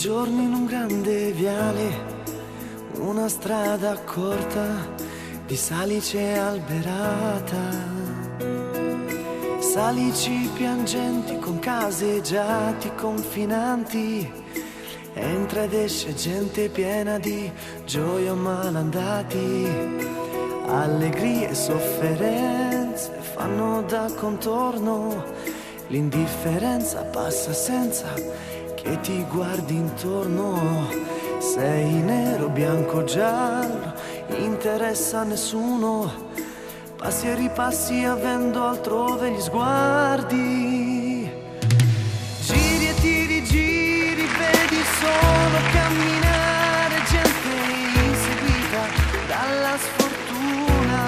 giorno in un grande viale, una strada corta di salice alberata, salici piangenti con caseggiati confinanti, entra ed esce gente piena di gioia o malandati, allegrie e sofferenze fanno da contorno, l'indifferenza passa senza che ti guardi intorno, sei nero, bianco, giallo, interessa a nessuno, passi e ripassi avendo altrove gli sguardi, giri e ti rigiri, vedi solo camminare gente inseguita dalla sfortuna,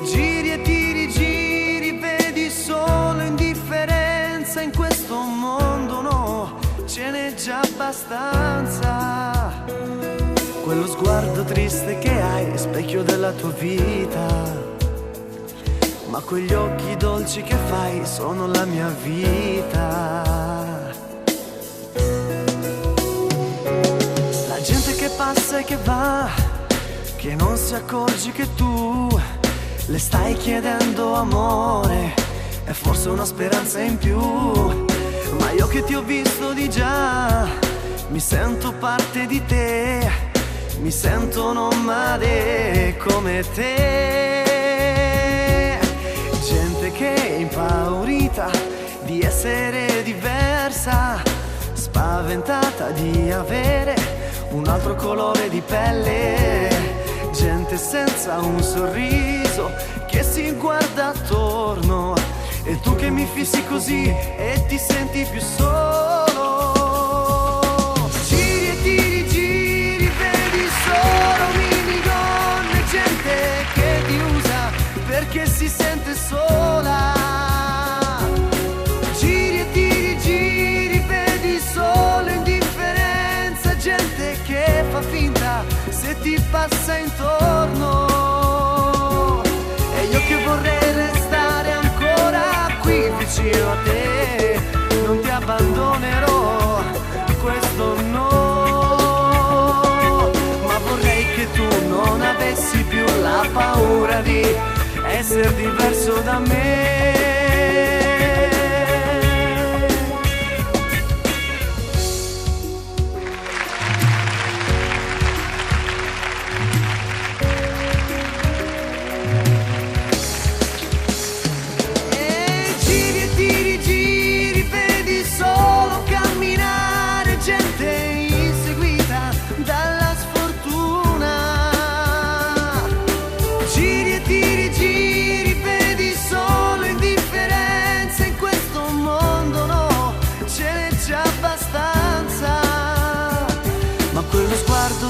giri e ti rigiri, vedi solo indifferenza in questo mondo, no, ce n'è già abbastanza. Quello sguardo triste che hai è specchio della tua vita, ma quegli occhi dolci che fai sono la mia vita. La gente che passa e che va, che non si accorge che tu le stai chiedendo amore, è forse una speranza in più, ma io che ti ho visto di già, mi sento parte di te, mi sento nomade come te. Gente che è impaurita di essere diversa, spaventata di avere un altro colore di pelle, gente senza un sorriso che si guarda attorno, e tu che mi fissi così e ti senti più solo. Giri e ti rigiri, vedi solo minidonne, gente che ti usa perché si sente sola. Giri e ti rigiri, vedi solo indifferenza, gente che fa finta se ti passa intorno, e io che vorrei restare ancora qui vicino a te, non ti abbandonerò, questo no, ma vorrei che tu non avessi più la paura di essere diverso da me.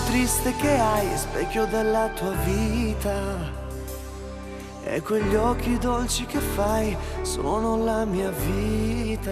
Triste che hai è specchio della tua vita, e quegli occhi dolci che fai sono la mia vita.